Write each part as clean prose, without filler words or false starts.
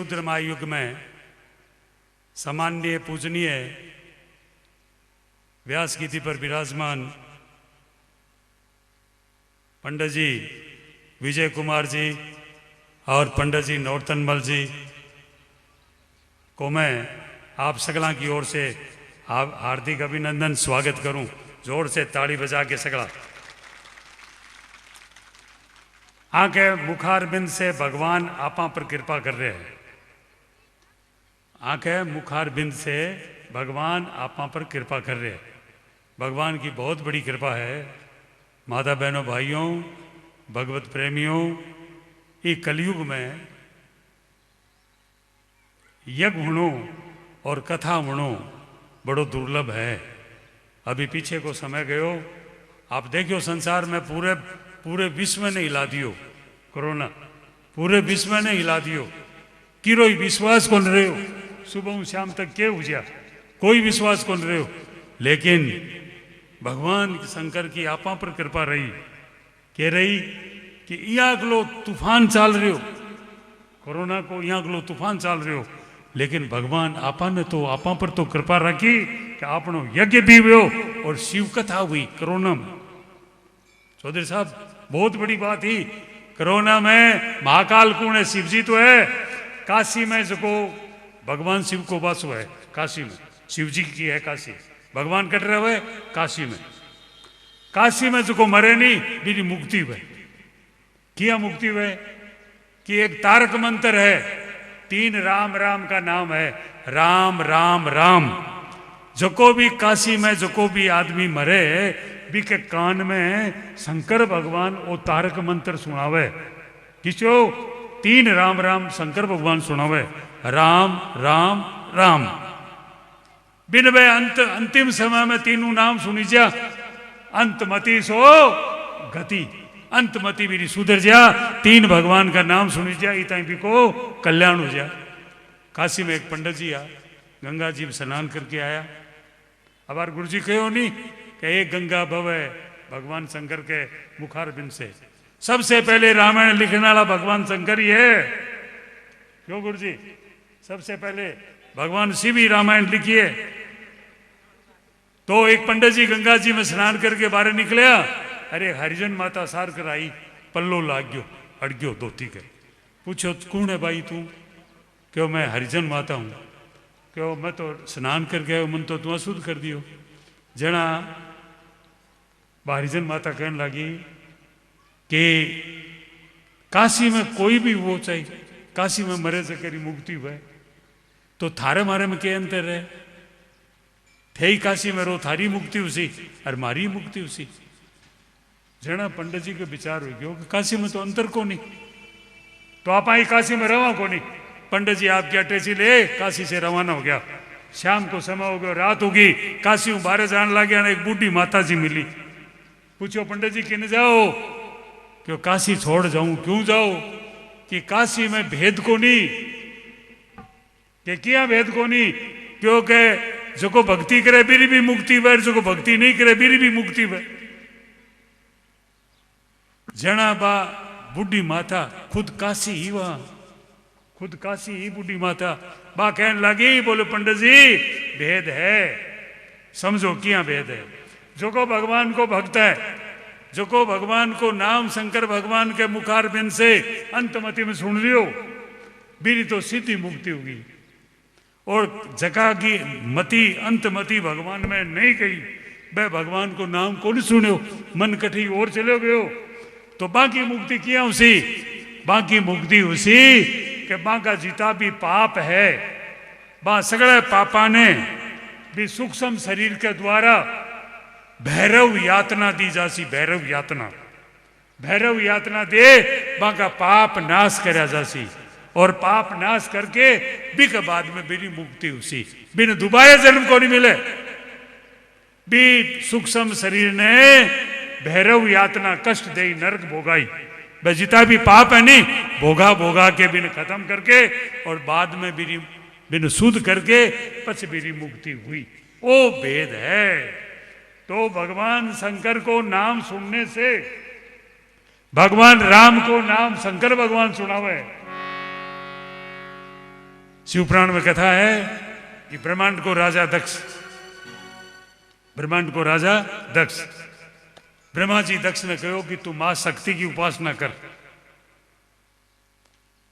शूद्र महायुग में सामान्य पूजनीय व्यास कीर्ति पर विराजमान पंडित जी विजय कुमार जी और पंडित जी नौतनमल जी को मैं आप सगला की ओर से हार्दिक अभिनंदन स्वागत करूं। जोर से ताड़ी बजा के सगला। आंखें मुखारबिंद से भगवान आपा पर कृपा कर रहे हैं। आंखें मुखारबिंद से भगवान आपा पर कृपा कर रहे हैं। भगवान की बहुत बड़ी कृपा है। माता बहनों भाइयों भगवत प्रेमियों, ये कलयुग में यज्ञ हुणों और कथा हुणों बड़ो दुर्लभ है। अभी पीछे को समय गयो, आप देखियो संसार में पूरे विश्व ने हिला दियो। कोरोना पूरे विश्व ने हिला दियो। किरोई विश्वास कौन रहे हो, सुबह शाम तक के हुआ कोई विश्वास कौन रहे हो। लेकिन भगवान शंकर की आपा पर कृपा रही के रही कि यहाँ अगलो तूफान चाल रहे हो, कोरोना को यहाँ अगलो तूफान चाल रहे हो। लेकिन भगवान आपा ने तो आपा पर तो कृपा रखी कि आपनो यज्ञ भी हुयो और शिव कथा हुई कोरोना में। चौधरी साहब बहुत बड़ी बात ही। कोरोना में महाकाल कौन है? शिव जी तो है। काशी में जो भगवान शिव को वास हुआ है, काशी में शिव जी की है काशी। भगवान कट रहे हुए काशी में। काशी में जो मरे नहीं मेरी मुक्ति हुए। किया मुक्ति हुए कि एक तारक मंत्र है, 3 राम राम का नाम है, राम राम राम। जो भी काशी में जो भी आदमी मरे भी के कान में शंकर भगवान वो तारक मंत्र सुनावे। किसो 3 राम राम शंकर भगवान सुनावे, राम राम राम। बिन वे अंतिम समय में तीनों नाम सुनी जा। अंतमति सो गति, अंतमति मेरी सुधर जा। 3 भगवान का नाम सुनी जा, इतना भी को कल्याण हो जा। काशी में एक पंडित जी आ, गंगा जी में स्नान करके आया। अब गुरु जी कहो नहीं कि एक गंगा भवे भगवान शंकर के मुखारबिंद से। सबसे पहले रामायण लिखने वाला भगवान शंकर ही है। क्यों गुरु जी? सबसे पहले भगवान शिव ही रामायण लिखिए। तो एक पंडित जी गंगा जी में स्नान करके बाहर निकलिया। अरे हरिजन माता सार कर आई, पल्लो लाग गयो, अड़ गयो धोती के। पूछो कौन है भाई तू? क्यों मैं हरिजन माता हूं। क्यों मैं तो स्नान करके आयो, मन तो तू अशुद्ध कर दियो। जना हरिजन माता कहने लगी कि काशी में कोई भी वो चाहिए, काशी में मरे से करी मुक्ति हुए तो थारे मारे में के अंतर है? थे ही काशी में रो, थारी मुक्ति उसी और मारी मुक्ति उसी। जना पंडित जी के विचार हो गयो कि काशी में तो अंतर को नहीं, तो आप आई काशी में रवा को नहीं। पंडित जी आपकी अटैची ले काशी से रवाना हो गया। शाम को समय हो गया, रात होगी, काशी में बाहर जाने लग गया। एक बूढ़ी माता जी मिली। पूछो पंडित जी किन जाओ? क्यों काशी छोड़ जाऊं? क्यों जाओ? कि काशी में भेद को नहीं। कि क्या भेद को नहीं? क्योंकि जो को भक्ति करे मेरी भी मुक्ति हुए, जो को भक्ति नहीं करे मेरी भी मुक्ति हुए। जना बा बुढ़ी माता खुद काशी ही, वहां खुद काशी ही बुढ़ी माता बा कहने लगी, बोले पंडित जी भेद है, समझो क्या भेद है। जो को भगवान को भक्त है, जो को भगवान को नाम शंकर भगवान के मुखारबिंद से अंतमति में सुन लियो, मेरी तो सीधी मुक्ति होगी। और जगह की मति अंतमति भगवान में नहीं गई, वह भगवान को नाम को नहीं सुनो, मन कठी और चले गयो तो बाकी मुक्ति किया उसी। बाकी मुक्ति उसी कि बाका जीता भी पाप है, बा सगले पापा ने भी सूक्ष्म शरीर के द्वारा भैरव यातना दी जासी। भैरव यातना, भैरव यातना दे बाका पाप नाश करा जासी। और पाप नाश करके भी के बाद में मेरी मुक्ति उसी। बिन दोबारा जन्म को नहीं मिले। भी सूक्ष्म शरीर ने भैरव यातना कष्ट दे नरक भोगाई। वह जितना भी पाप है नहीं भोगा भोगा के बिन खत्म करके और बाद में बिन शुद्ध करके पछ मेरी मुक्ति हुई। वो भेद है। तो भगवान शंकर को नाम सुनने से, भगवान राम को नाम शंकर भगवान सुनावे शिवपुराण में कथा है कि ब्रह्मांड को राजा दक्ष, ब्रह्मांड को राजा दक्ष, ब्रह्मा जी दक्ष ने कहो कि तू मां शक्ति की उपासना कर।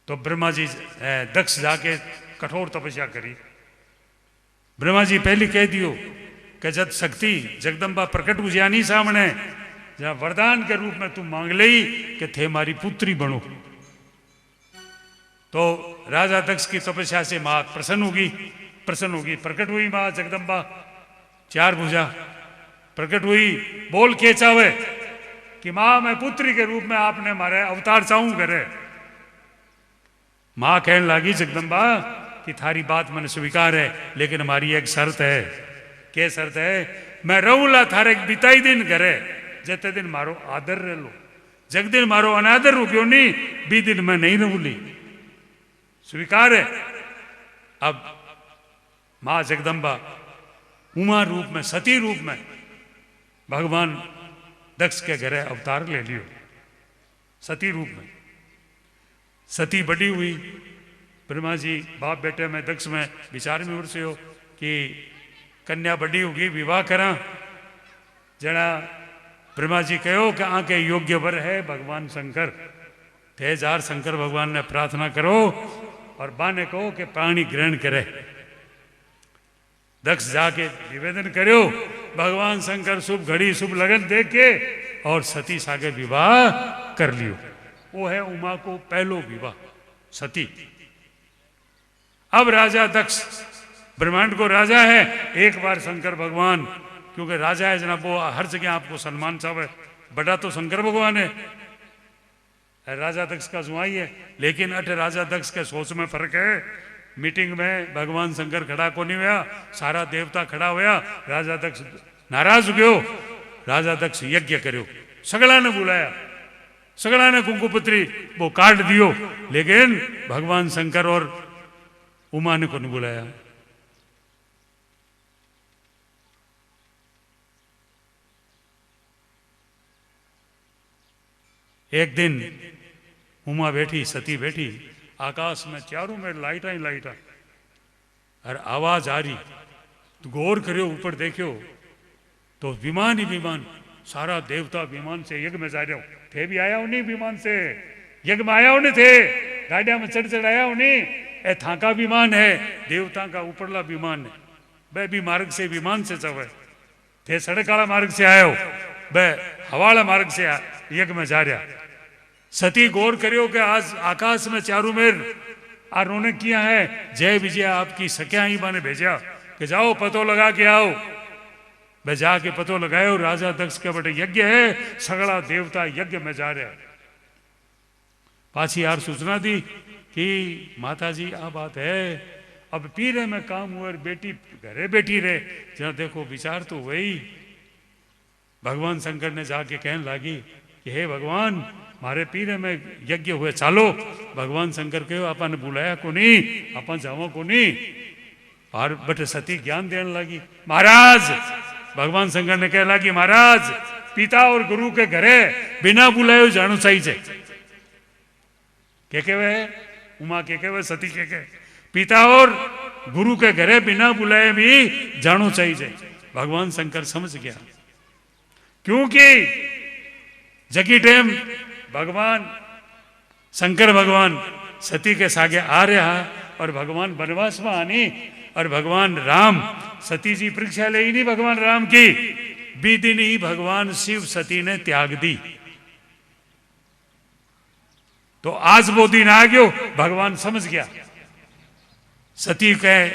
तो ब्रह्मा जी दक्ष जाके कठोर तपस्या करी। ब्रह्मा जी पहले कह दियो कि जब शक्ति जगदम्बा प्रकट हुई जानी सामने, जहां वरदान के रूप में तू मांग ली कि थे मारी पुत्री बनो। तो राजा दक्ष की तपस्या से मां प्रसन्न होगी, प्रकट हुई मां जगदम्बा, चार भुजा प्रकट हुई, बोल के चावे कि मां मैं पुत्री के रूप में आपने मारे अवतार चाहूं करे। मां कहने लगी जगदम्बा कि थारी बात मैंने स्वीकार है, लेकिन हमारी एक शर्त है। क्या शर्त है? मैं रहूला थारे बिताई दिन करे, जते दिन मारो आदर रह लो, जग दिन मारो अनादर हो क्यों नहीं, बी दिन मैं नहीं रहूली। स्वीकार है। अब मां जगदम्बा उमा रूप में, सती रूप में भगवान दक्ष के घरे अवतार ले लियो, सती रूप में। सती बड़ी हुई, ब्रह्मा जी बाप बेटे में दक्ष में विचार में उड़से हो कि कन्या बड़ी होगी, विवाह करा। जरा ब्रह्मा जी कहो कि आके योग्य वर है भगवान शंकर, थे जार शंकर भगवान ने प्रार्थना करो और बाने कहो कि प्राणी ग्रहण करे। दक्ष जाके निवेदन करो, भगवान शंकर शुभ घड़ी शुभ लगन देख के और सती सागे विवाह कर लियो। वो है उमा को पहलो विवाह सती। अब राजा दक्ष ब्रह्मांड को राजा है, एक बार शंकर भगवान, क्योंकि राजा है जनाब वो हर जगह आपको सम्मान चाहे, बड़ा तो शंकर भगवान है, राजा दक्ष का जुआई है। लेकिन अठ राजा दक्ष के सोच में फर्क है। मीटिंग में भगवान शंकर खड़ा को नहीं हुआ, सारा देवता खड़ा हुआ, राजा दक्ष नाराज हो गयो। राजा दक्ष यज्ञ करो, सगड़ा ने बुलाया, सगड़ा ने कुंकुपत्री वो काट दियो, लेकिन भगवान शंकर और उमा ने को नहीं बुलाया। एक दिन उमा बैठी, सती बैठी, आकाश में चारों में लाइटा ही लाइटा और आवाज आ रही। तो गौर करो, ऊपर देखो तो विमान ही विमान, सारा देवता विमान से यज्ञ में जा रहे हो। थे भी आया हो नहीं विमान से, यज्ञ में आया हो नहीं थे, गाड़िया में चढ़ आया हो नहीं। ए थाका विमान है, देवता का ऊपरला विमान है। वह भी मार्ग से विमान से चवे, थे सड़क वाला मार्ग से आयो, वह हवाला मार्ग से यज्ञ में जा रहा। सती गौर करियो कि आज आकाश में चारों मेर आ रौनक किया है। जय विजय आपकी सख्या ही माने भेजा कि जाओ पतो लगा के आओ। वह जाके पतो लगायो, राजा दक्ष के बड़े यज्ञ है, सगड़ा देवता यज्ञ में जा रहे। पाछी यार सूचना दी कि माता जी आ बात है, अब पीरे में काम हुआ, बेटी घरे बैठी रहे। जरा देखो विचार तो वही। भगवान शंकर ने जाके कहने लगी कि हे भगवान, मारे पीरे में यज्ञ हुए, चालो। भगवान शंकर कहो आपा ने बुलाया को नहीं, आपा जावो को नहीं। और बटे सती ज्ञान देने लगी। महाराज, भगवान शंकर ने कह लगी, महाराज पिता और गुरु के घरे बिना बुलाए जानो चाहिए। के वे उमा के वे सती के पिता और गुरु के घरे बिना बुलाए भी जानो चाहिए। भगवान शंकर समझ गया, क्योंकि जगी टाइम भगवान शंकर भगवान सती के सागे आ रहा और भगवान वनवास में आनी, और भगवान राम सती जी परीक्षा ले ही नहीं भगवान राम की। बी दिन ही भगवान शिव सती ने त्याग दी। तो आज वो दिन आ गयो, भगवान समझ गया। सती कह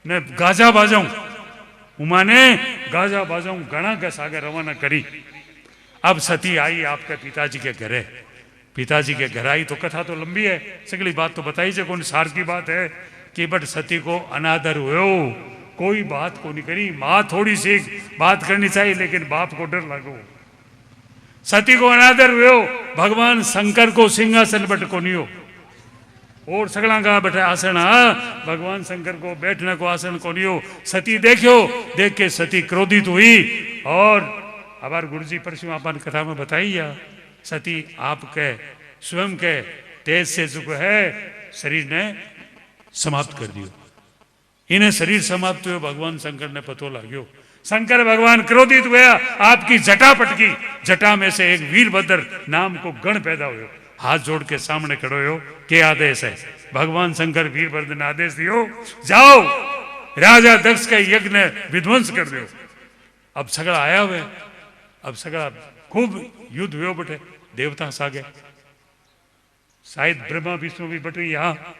ने गाजा बाजाऊं, उमा ने गाजा बाजाऊं गणा के सागे रवाना करी। अब सती आई आपके पिताजी के घरे। पिताजी के घर आई तो कथा तो लंबी है, सगली बात तो बताई से कौन सार की बात है कि बट सती को अनादर हुए, कोई बात को नहीं करी। माँ थोड़ी सी बात करनी चाहिए, लेकिन बाप को डर लगो। सती को अनादर हुए, भगवान शंकर को सिंहासन बट को नहीं हो, और सगला का बैठे आसन, भगवान शंकर को बैठने को आसन को नहीं हो। सती देखो, देख के सती क्रोधित हुई। और हमारे गुरु जी परसों अपन कथा में बताई, सती आपके स्वयं के तेज से जो है शरीर ने समाप्त कर दियो। इन्हें शरीर समाप्त हुए, भगवान शंकर ने पतो लाग्यो। शंकर भगवान क्रोधित हुआ, आपकी जटा पटकी, जटा में से एक वीरभद्र नाम को गण पैदा हुयो। हाथ जोड़ के सामने खड़ो हो, के आदेश है? भगवान शंकर वीरभद्र ने आदेश दियो, जाओ राजा दक्ष के यज्ञ ने विध्वंस कर दो। अब सगड़ा आया हुए, अब सगड़ा खूब युद्ध हुयो बटे, देवता सागे, शायद ब्रह्मा विष्णु भी बटे। यहाँ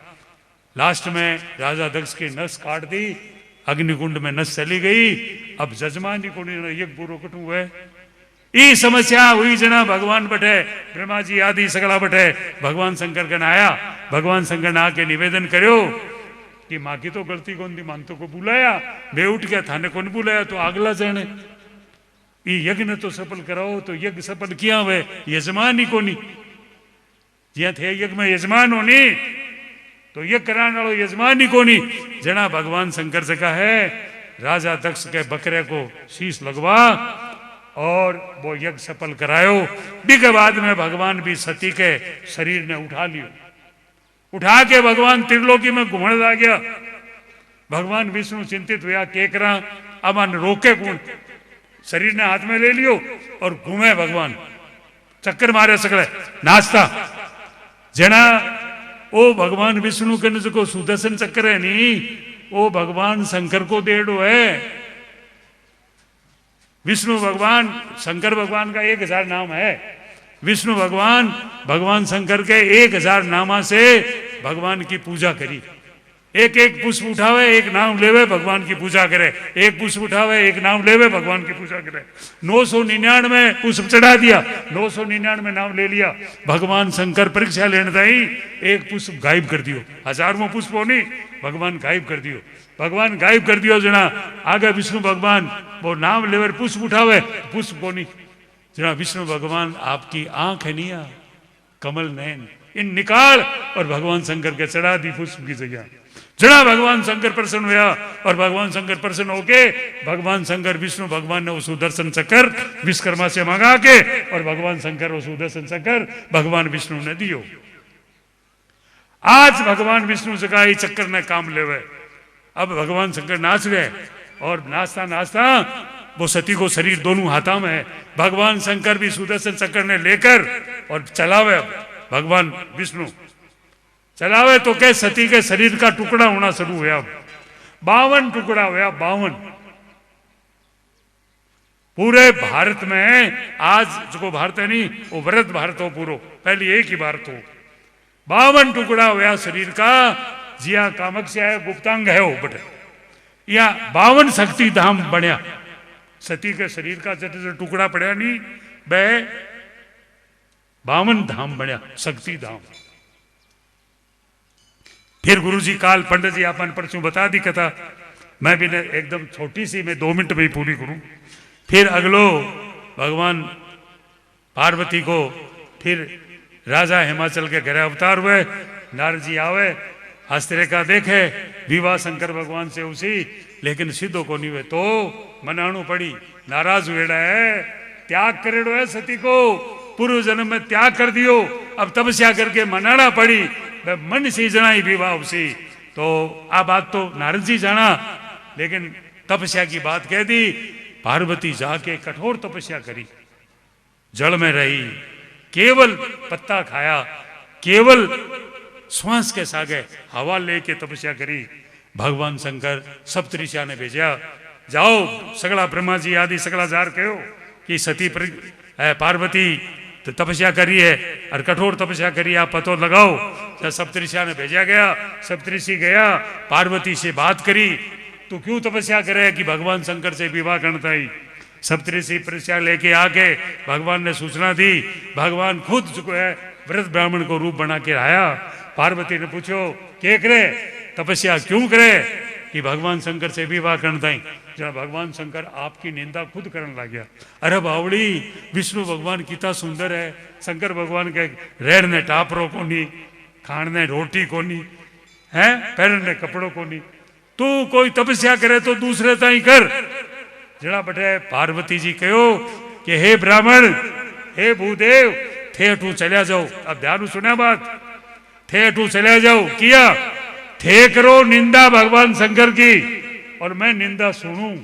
लास्ट में राजा दक्ष की नस काट दी, अग्निकुंड में नस चली गई। अब जजमानी को यज्ञ पूरो कटू हुए। ई समस्या हुई जना भगवान बटे, ब्रह्मा जी आदि सगड़ा बटे भगवान शंकर कन आया। भगवान शंकर ने आके निवेदन करो कि माँ की तो गलती कौन थी, मान तो को बुलाया, वे उठ गया, थाने कौन बुलाया, तो आगला जाने यज्ञ ने तो सफल कराओ। तो यज्ञ सफल किया हुए यजमान ही कोनी, जिया थे यज्ञ में यजमान होनी, तो यज्ञ कराने वालों यजमान ही कोनी। जना भगवान शंकर से कहा है राजा दक्ष के बकरे को शीश लगवा और वो यज्ञ सफल करायो। के बाद में भगवान भी सती के शरीर ने उठा लियो, उठा के भगवान त्रिलोकी में घूमने लग गया। भगवान विष्णु चिंतित हुआ, के करा अब रोके कौन, शरीर ने हाथ में ले लियो और घूमे भगवान, चक्कर मारे सगड़े नाचता। जना ओ भगवान विष्णु के जो सुदर्शन चक्कर है नी, वो भगवान शंकर को देड़ो है। विष्णु भगवान शंकर भगवान का 1000 नाम है। विष्णु भगवान भगवान शंकर के 1000 नामा से भगवान की पूजा करी। एक एक पुष्प उठावे, एक नाम लेवे, भगवान की पूजा करे। एक पुष्प उठावे, एक नाम लेवे, भगवान की पूजा करे। 999 पुष्प चढ़ा दिया, 999 नाम ले लिया। भगवान शंकर परीक्षा लेने दाई एक पुष्प गायब कर दियो। 1000वां पुष्प होनी, भगवान गायब कर दियो। भगवान गायब कर दियो। जना आगे विष्णु भगवान वो नाम लेवर पुष्प उठावे, पुष्प कोनी। जना विष्णु भगवान आपकी आंख है नहीं, कमल नयन, इन निकाल और भगवान शंकर के चढ़ा दी पुष्प की जगह। जड़ा भगवान शंकर प्रसन्न हुआ और भगवान शंकर प्रसन्न होके भगवान शंकर विष्णु भगवान ने वो सुदर्शन चक्कर विश्वकर्मा से मंगा के और भगवान शंकर वो सुदर्शन चक्कर भगवान विष्णु ने दियो। आज भगवान विष्णु से कहा चक्कर ने काम लेवे। अब भगवान शंकर नाच गए और नाचता नाचता वो सती को शरीर दोनों हाथा में है। भगवान शंकर भी सुदर्शन चक्कर ने लेकर और चलावे। भगवान विष्णु चलावे तो क्या सती के शरीर का टुकड़ा होना शुरू हुआ। 52 टुकड़ा हुआ, 52। पूरे भारत में आज जो भारत है नहीं, वो व्रत भारत हो पूरो, पहले एक ही भारत हो। 52 टुकड़ा हुआ शरीर का। जिया कामख्या है, गुप्तांग है वो बटे, या 52 शक्ति धाम बनया। सती के शरीर का जैसे टुकड़ा पड़ा नहीं, वह 52 धाम बनया, शक्ति धाम। फिर गुरुजी काल पंडित जी अपन परचू बता दी कथा, मैं भी एकदम छोटी सी, मैं 2 मिनट में ही पूरी करूं। फिर अगलो भगवान पार्वती को फिर राजा हिमाचल के घरे अवतार हुए। नारद जी आवे, हस्तरेखा देखे, विवाह शंकर भगवान से उसी, लेकिन सिद्धो को नहीं हुए तो मनाणु पड़ी। नाराज हुएड़ा है, त्याग करेड़ो है सती को, पूर्व जन्म में त्याग कर दियो, अब तपस्या करके मनाना पड़ी। मन से जनाई विवाह उसी। तो आ बात तो नारद जी जाना, लेकिन तपस्या की बात कह दी। पार्वती जाके कठोर तपस्या करी, जल में रही, केवल पत्ता खाया, केवल श्वास के सागे हवा लेके तपस्या करी। भगवान शंकर सप्तऋषिया ने भेजा, जाओ सगला ब्रह्मा जी आदि सगला जार कहो कि सती पार्वती तो तपस्या करी है और कठोर तपस्या करी, आप पतो लगाओ। तो सप्तऋषिया ने भेजा गया, सप्तऋषि गया, पार्वती से बात करी, तो क्यों तपस्या करे कि भगवान शंकर से विवाह करता ही। सप्तऋषि परीक्षा लेके आके भगवान ने सूचना दी। भगवान खुद जो है व्रत ब्राह्मण को रूप बना के आया। पार्वती ने पूछो क्या करे, तपस्या क्यों करे कि भगवान शंकर से विवाह करता ही। जब भगवान शंकर आपकी निंदा खुद करने लग गया, अरे बावड़ी विष्णु भगवान कितना सुंदर है, शंकर भगवान के रेड़ने टापरो को नहीं, खाने रोटी को नहीं है, पहनने कपड़ों को नहीं, तू कोई तपस्या करे तो दूसरे ताई कर। जड़ा बटे पार्वती जी कहो कि हे ब्राह्मण, हे भूदेव, थे अठू चलिया जाओ। अब ध्यान सुना बात, थे अठू चलिया जाओ। किया थे करो निंदा भगवान शंकर की और मैं निंदा सुनूं।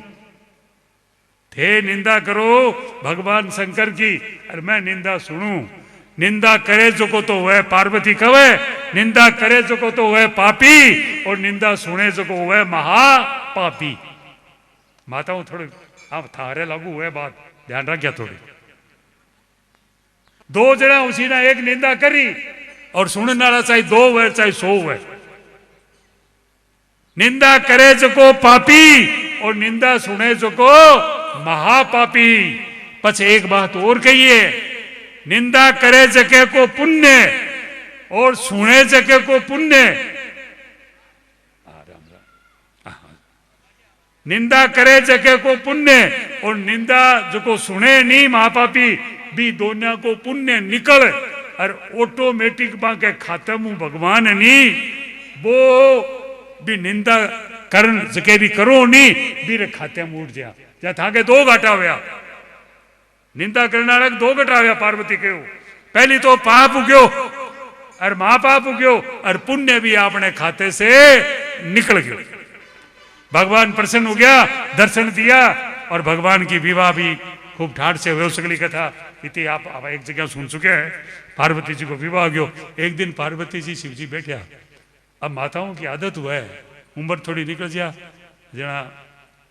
थे निंदा करो भगवान शंकर की और मैं निंदा सुनूं। निंदा करे जो को तो वह पार्वती कवे, निंदा करे जो को तो वह पापी और निंदा सुने जो को वह महापापी। माताओं थोड़ी आप थारे लागू हुए बात ध्यान रखिया थोड़ी। दो जना उसी ने एक निंदा करी और सुनने वाला चाहे दो वे चाहे 100 वे। निंदा करे जो को पापी और निंदा सुने जो को महापापी। पछ एक बात और कहिए, निंदा करे जके को पुण्य और सुने जके को पुण्य। निंदा करे जके को पुण्य और निंदा जो को सुने नहीं महापापी भी दोनों को पुण्य निकल और ऑटोमेटिक बाके खाते मुंह भगवान नहीं वो भी निंदा करन जके भी करो नहीं भी रे खाते मुंह उठ जा जा थाके 2 घाटा हुआ। निंदा करने वाला 2 घटा हुआ पार्वती के। पहली तो पाप उग्यो और महापाप उग्यो और पुण्य भी अपने खाते से निकल गयो। भगवान प्रसन्न हो गया, दर्शन दिया और भगवान की विवाह भी खूब ठाठ से हुए। सगली कथा इतनी आप एक जगह सुन चुके हैं। पार्वती जी को विवाह गयो। एक दिन पार्वती जी शिव जी बैठा। अब माताओं की आदत हुआ है उम्र थोड़ी निकल जा जना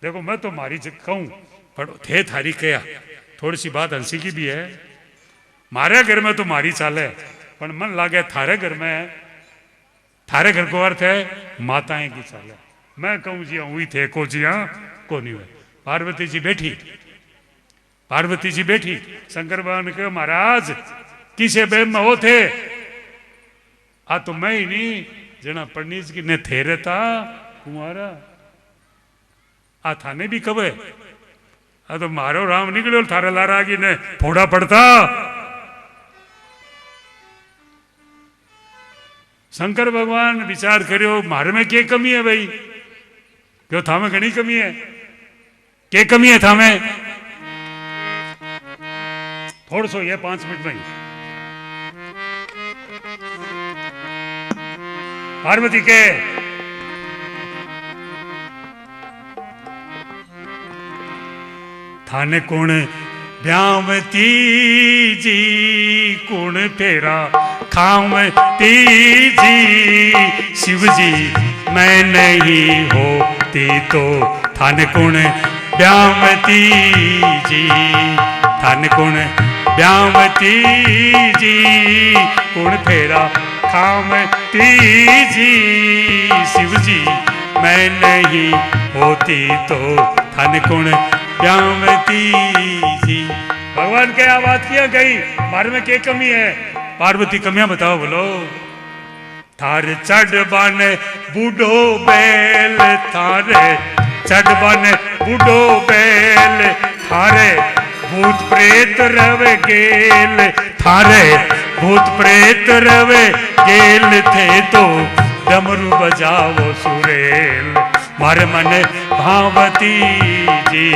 देखो मैं तो मारी कहूं पर थे थारी कया थोड़ी सी बात हंसी की भी है। मारे घर में तो मारी चाले पर मन लागे थारे घर में थारे घर को अर्थ है माताएं की चाले। मैं कहूं जी हुई थे को जी हाँ को नहीं हुए। पार्वती जी बैठी, पार्वती जी बैठी। शंकर भगवान ने कहा महाराज किसे बेम में हो थे? आ तो मैं ही नहीं जना पढ़नीज की ने थे रहता कुमारा आ थाने भी कब है। आ तो मारो राम निकलो थारे लारा की ने फोड़ा पड़ता। शंकर भगवान विचार करो मारे में क्या कमी है भाई? क्यों थामे घनी कमी है? क्या कमी है थामे? थोड़ा सो ये 5 मिनट में ही पार्वती के थाने कौन ब्यावती जी कौन फेरा खावती जी शिव जी मैं नहीं होती तो थाने कौन ब्यावती जी थाने कौन ब्यावती जी कौन फेरा खावती जी शिव जी मैं नहीं होती तो थाने कौन ब्यावती जी। भगवान क्या बात किया गई मारे में क्या कमी है? पार्वती कमियां बताओ बोलो। थार चढ़ बन बूढ़ो बैल थारे चढ़ बन बूढ़ो बैल थारे भूत प्रेत रवे गेल थारे भूत प्रेत रवे गेल थे तो डमरू बजाओ सुरेल मारे मन भावती जी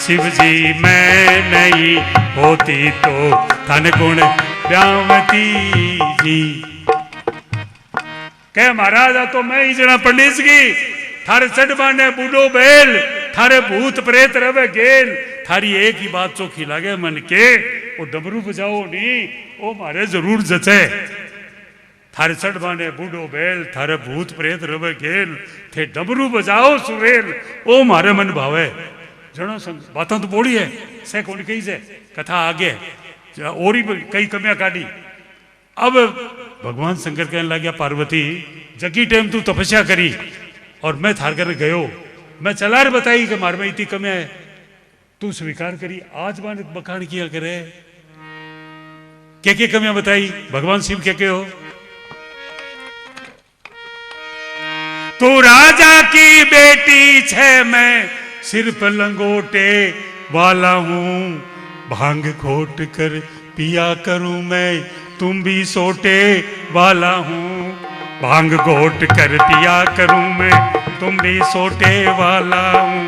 शिव जी मैं नहीं होती तो धन गुण ब्यावती जी। कह महाराज तो मैं ही जना पंडित की थारे चढ़ बाने बूढ़ो बैल थारे भूत प्रेत रवे गेल थारी एक ही बात चोखी लगे मन के वो डमरू बजाओ नहीं वो मारे जरूर जचे। थारे चढ़ बाने बूढ़ो बैल थारे भूत प्रेत रवे गेल थे डमरू बजाओ सुरेल ओ मारे मन भावे। जनो बातों तो बोली है से कौन कही से कथा आगे और ही कई कमियां काटी। अब भगवान शंकर कहने लग गया पार्वती जगी टाइम तू तपस्या करी और मैं थार कर गयो मैं चलार बताई कि मार में इतनी कमियां है तू स्वीकार करी आज मान बखान किया करे क्या कमियां बताई। भगवान शिव क्या हो तू राजा की बेटी छे मैं सिर पर लंगोटे वाला हूं भांग घोट कर पिया करूं मैं तुम भी सोटे वाला हूं भांग घोट कर पिया करूं मैं तुम भी सोटे वाला हूं।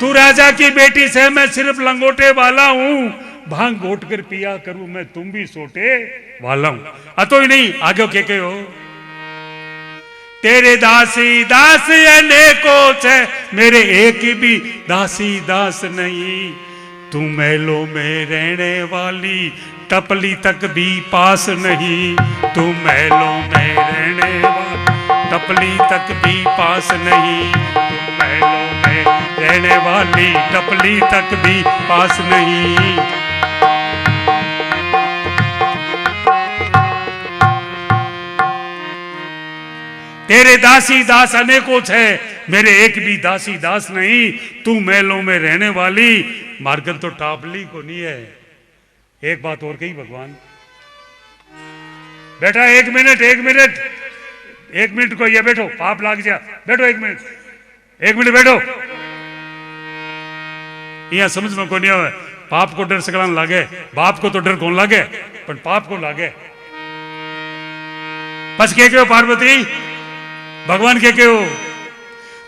तू राजा की बेटी से, मैं सिर्फ लंगोटे वाला हूं, भांग घोट कर पिया करूं मैं, तुम भी सोटे वाला हूं। अतो ही नहीं, आगे के हो, तेरे दासी दास अनेको छे, मेरे एक भी दासी दास नहीं। तू महलों में रहने वाली, टपली तक भी पास नहीं। तू महलों में रहने वाली, टपली तक भी पास नहीं। तू महलों में रहने वाली, टपली तक भी पास नहीं। तेरे दासी दास अनेकों छे, मेरे एक भी दासी दास नहीं। तू महलों में रहने वाली, मार्गन तो टापली को नहीं है। एक बात और कही भगवान, बेटा एक मिनट एक मिनट एक मिनट को, ये बैठो, पाप लाग जा, बैठो एक मिनट बैठो। यहां समझ में को नहीं आवे, पाप को डर सकला लागे, बाप को तो डर कौन लागे, पर पाप को लागे। बस के क्यों पार्वती, भगवान के क्यों,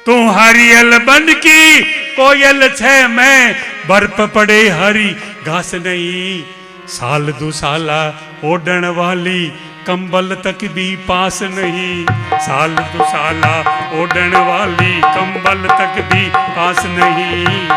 तू हरियल बन की कोयल छे मैं, बर्फ पड़े हरी घास नहीं। साल दो साला ओढ़न वाली, कंबल तक भी पास नहीं। साल दो साला ओढ़न वाली, कंबल तक भी पास नहीं।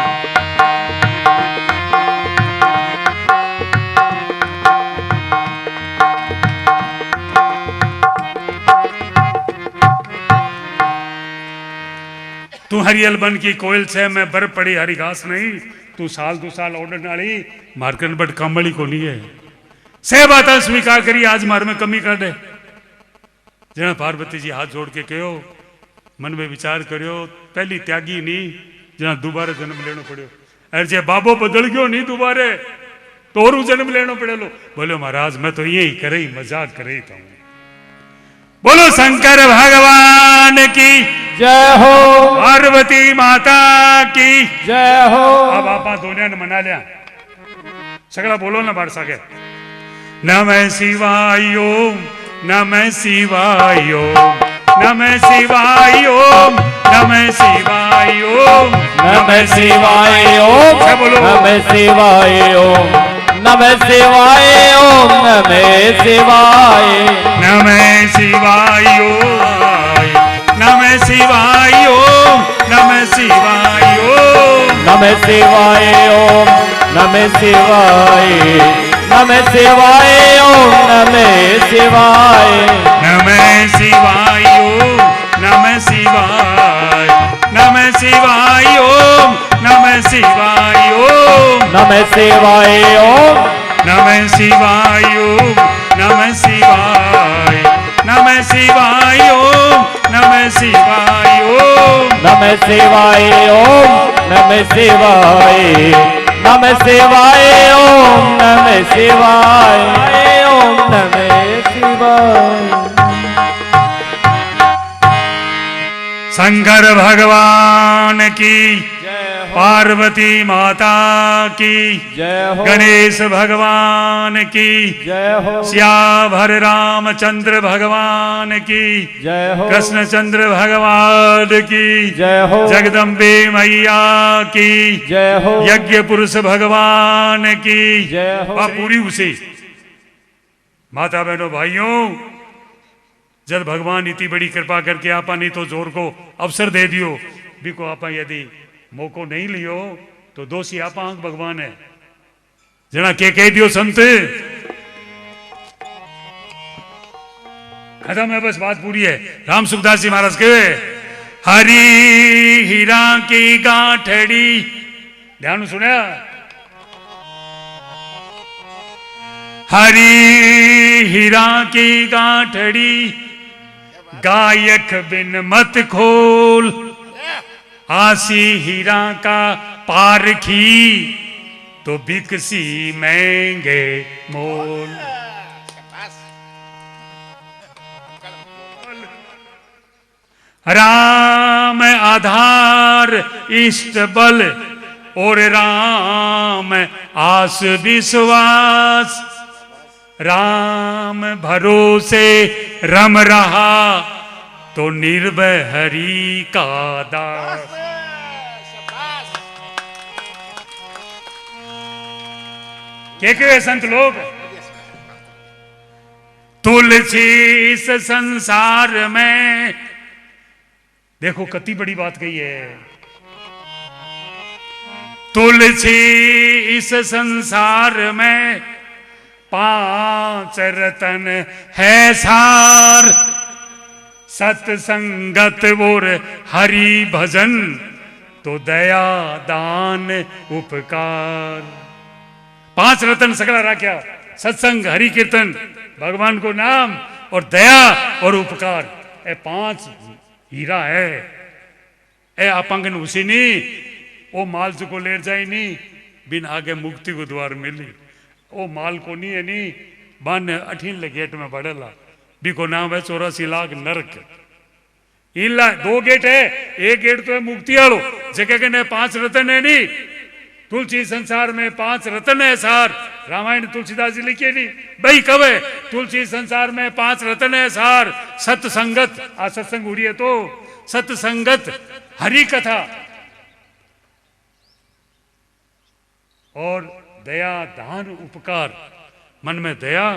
तू हरियल बन की कोयल छे मैं, बर्फ पड़ी हरी घास नहीं। तू साल दो साल ओढ़न वाली, मारकन बट कंबली को नहीं है। से बात स्वीकार करी, आज मार में कमी कर दे। जना पार्वती जी हाथ जोड़ के कहो, मन में विचार करो, पहली त्यागी नहीं, जना दोबारा जन्म लेना पड़ो। अरे जे बाबो बदल गयो नहीं दोबारे, तोरू जन्म लेना पड़ेलो। बोलो महाराज मैं तो यही करे, मजाक करे था। बोलो शंकर भगवान की जय हो, पार्वती माता की जय हो। अब आप दोनों ने मना लिया, सगला बोलो ना बार सके। नमः शिवाय ओम, नमः शिवाय ओम, नमः शिवाय ओम, नमः शिवाय ओम, नमः शिवाय ओम, नमः शिवाय ओम, नमः शिवाय ओम, नमः शिवाय, नमः शिवाय ओम, नमः शिवाय ओम, नमः शिवाय ओम, नमः शिवाय ओम, नमः शिवाय, नमः शिवाय ओम, नमः शिवाय, नमः शिवाय ओम, नमः शिवाय, नमः शिवाय ओम, नमः शिवाय ओम, नमः शिवाय ओम, नमः शिवाय ओम, नमः शिवाय, नमः शिवाय ओम, नमः शिवाय ओम, नमः शिवाय ओम, नमः शिवाय, नमः शिवाय ओम, नमः शिवाय ओम, नमः शिवाय। शंकर भगवान की, जय हो, पार्वती माता की, जय हो, गणेश भगवान की, जय हो, श्याभर रामचंद्र भगवान की, जय हो, कृष्णचंद्र भगवान की, जय हो, जगदम्बे मैया की, जय हो, यज्ञ पुरुष भगवान की, जय हो। आप पूरी उसे माता बहनों भाइयों, जब भगवान इतनी बड़ी कृपा करके आपा नहीं तो जोर को अवसर दे दियो, भी को आपा यदि मौको नहीं लियो तो दोषी आपा आंख भगवान है। जना के कह दियो संत, खत्म है, बस बात पूरी है। राम सुखदास जी महाराज कहे, हरी हीरा की गांठड़ी, ध्यान सुना, हरी हीरा की गांठड़ी, गायक बिन मत खोल, आसी हीरा का पारखी, तो बिकसी महंगे मोल। राम आधार इष्ट बल, और राम आस विश्वास, राम भरोसे रम रहा, तो निर्भय हरि का दास। के संत लोग, तुलसी इस संसार में, देखो कितनी बड़ी बात कही है, तुलसी इस संसार में 5 रतन है सार, सत्संगत और हरि भजन, तो दया दान उपकार। 5 रतन सगड़ा राख्या, सत्संग, हरि कीर्तन, भगवान को नाम और दया और उपकार। ए 5 हीरा है। ए आपंगन उसी नहीं वो माल को ले जाए नहीं, बिन आगे मुक्ति को द्वार मिली। वो माल को नहीं है नहीं बन 18 गेट में बढ़ेला, भी को नाम है 84 लाख नरक। इला 2 गेट है, एक गेट तो है मुक्ति वालो, जगह के 5 रतन है नहीं। तुलसी संसार में 5 रतन है सार, रामायण तुलसीदास जी लिखे नहीं भाई कब है, तुलसी संसार में 5 रतन है सार, सत्संगत, आ सत्संग हो रही है तो सत्संगत, हरि कथा और दया दान उपकार। मन में दया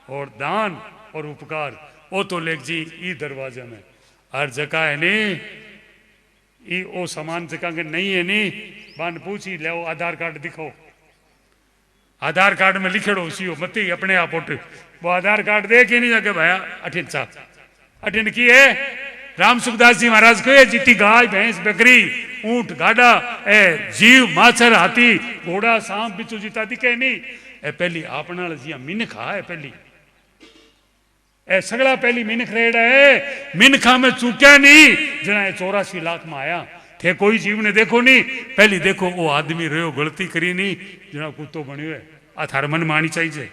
और दान और उपकार, वो तो लेख जी ई दरवाजा में हर जगह है नहीं। ई ओ सामान जगह के नहीं है नहीं, बान पूछी ले आधार कार्ड दिखो, आधार कार्ड में लिखेड़ो उसी हो मत अपने आप उठ, वो आधार कार्ड दे के नहीं जाके भाया अठिन साहब अठिन की है। राम सुखदास जी महाराज को जीती गाय भैंस बकरी ऊंट गाड़ा ए जीव माछर हाथी घोड़ा सांप बिचू जीता दिखे नहीं। ए पहली अपना जी मिनख है, पहली ए सगड़ा पहली मिनख रेड़ा है, मिनखा में चूक्या नहीं जना 84 लाख में आया थे, कोई जीव ने देखो नहीं। पहली देखो वो आदमी रहो गलती करी नहीं जना कुत्तो बनियो है, आ थार मन मानी चाहिए।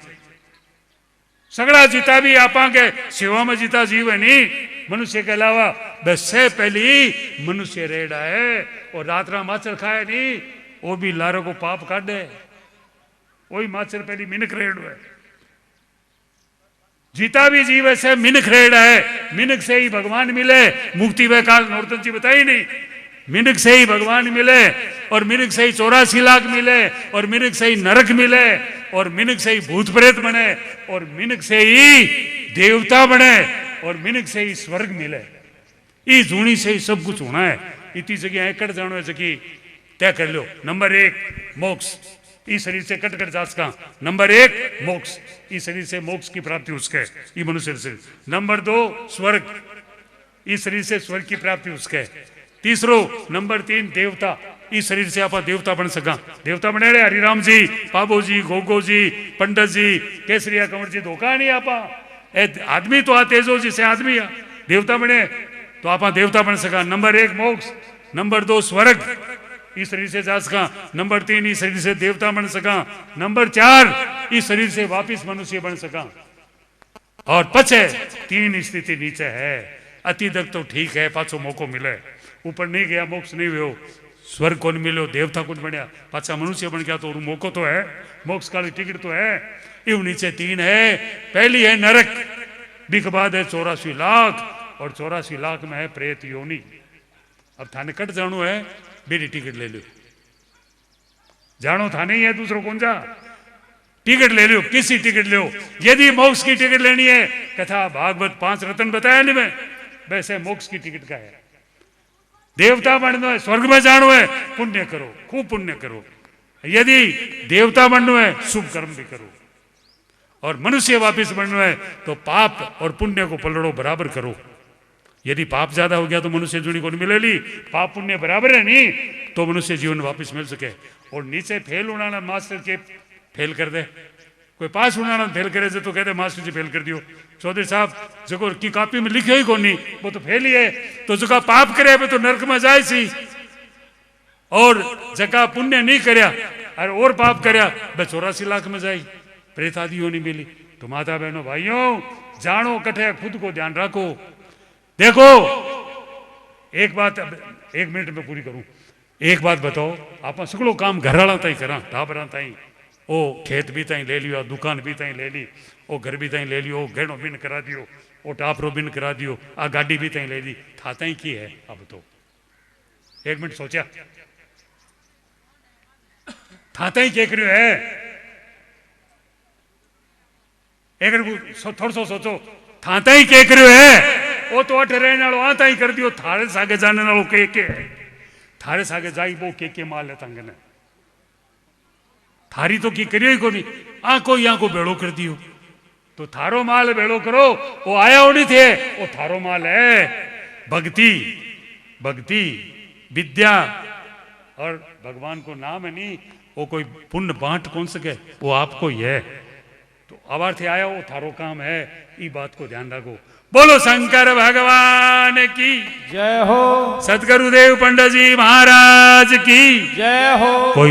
सगड़ा जीता भी आपा के सेवा में जीता जीव है नहीं, मनुष्य के अलावा बस से पहली मनुष्य रेड़ा है। और रात्रा माचर खाए नहीं, वो भी लारो को पाप काटे, वही माचर पहली मिनख रेड़ो है। जीता भी जीव ऐसे मिनख रेड़ा है, मिनख से ही भगवान मिले, मुक्ति वे काल नौरतन जी बताई नहीं। मिनख से ही भगवान मिले और मिनख से ही 84 लाख मिले और मिनख से ही नरक मिले और मिनख से ही भूत प्रेत बने और मिनख से ही देवता बने और मिनख से ही स्वर्ग मिले। इस जूनी से ही सब कुछ होना है। इतनी जगह एकड़ जानो है जगह तय कर लो। नंबर 1 मोक्ष, इस शरीर से कट कर जाच का। नंबर 1 मोक्ष, इस शरीर से मोक्ष की प्राप्ति उसके, ये मनुष्य से। नंबर 2 स्वर्ग, इस शरीर से स्वर्ग की प्राप्ति उसके। तीसरो नंबर 3 देवता, इस शरीर से आप देवता बन सका। देवता बने रहे हरिराम जी, बाबू जी, गोगो जी, पंडित जी, केसरिया कंवर जी, धोखा नहीं आपा। आदमी तो आ तेजो जी से आदमी आ, देवता बने तो आप देवता बन सका। नंबर 1 मोक्ष, नंबर 2 स्वर्ग, इस शरीर से जा सका। नंबर 3 इस शरीर से देवता बन सका। नंबर 4 इस शरीर से वापिस मनुष्य बन सका। और पचे 3 स्थिति नीचे है। अति तक तो ठीक है, पाछो मौको मिले, ऊपर नहीं गया मोक्ष नहीं हुए, स्वर्ग को नहीं मिलो, देवता को बनया, पाछा मनुष्य बन गया तो मौको तो है, मोक्ष का टिकट तो है। इव नीचे 3 है। पहली है नरक, बिक बाद है 84 लाख और 84 लाख में है प्रेत योनि। अब थाने कट जानो है, बेरी टिकट ले लो, जानो थाने ही है, दूसरों कौन जा, टिकट ले लो, किसी टिकट लो। यदि मोक्ष की टिकट लेनी है, कथा भागवत 5 रतन बताया नहीं मैं, वैसे मोक्ष की टिकट का है। देवता बनना है, स्वर्ग में जानो है, पुण्य करो, खूब पुण्य करो। यदि देवता बनना है, शुभ कर्म भी करो। और मनुष्य वापिस बनना है तो पाप और पुण्य को पलड़ो बराबर करो। यदि पाप ज्यादा हो गया तो मनुष्य जुड़ी को मिलेगी, पाप पुण्य बराबर है नहीं तो मनुष्य जीवन वापिस मिल सके। और नीचे फेल उड़ाना मास्टर के फेल कर दे, कोई पास उड़ाना फेल करे तो कहते मास्टर जी फेल कर दियो। चौधरी साहब जो की कॉपी में लिखे ही कौन नहीं, वो तो फेल ही है। तो जगह पाप करे तो नरक में जाए सी, और जगह पुण्य नहीं करया और पाप करया 84 लाख में जाए, प्रेत आदि नहीं मिली। तो माता बहनों भाइयों जानो कठे, खुद को ध्यान रखो। देखो एक बात 1 मिनट में पूरी करूं, एक बात बताओ, आप सगड़ो काम घर वाला ताई करा, टाबरा ताई, ओ खेत भी ताई ले लियो, दुकान भी ताई ले ली, ओ घर भी ताई ले लियो, गहणो बिन करा दियो, ओ टापरो बिन करा दियो, आ गाड़ी भी ताई ले ली, था ताई की है। अब तो 1 मिनट सोचा, था ताई क्या करियो है, एक थोड़ा सो सोचो थाता ही के करो है वो तो अठ रहने वालों आता ही कर दियो थारे सागे जाने वालों के थारे सागे जाई वो के माल है तंगने थारी तो की करियो ही को नहीं आंको यहाँ को बेड़ो कर दियो तो थारो माल बेड़ो करो वो आया उड़ी थे वो थारो माल है भक्ति भक्ति विद्या और भगवान को नाम है नहीं वो कोई पुण्य बांट कौन सके वो आपको ही है तो आवार थे आया वो थारो काम है ये बात को ध्यान रखो बोलो शंकर भगवान की जय हो सतगुरुदेव पंडित जी महाराज की जय हो कोई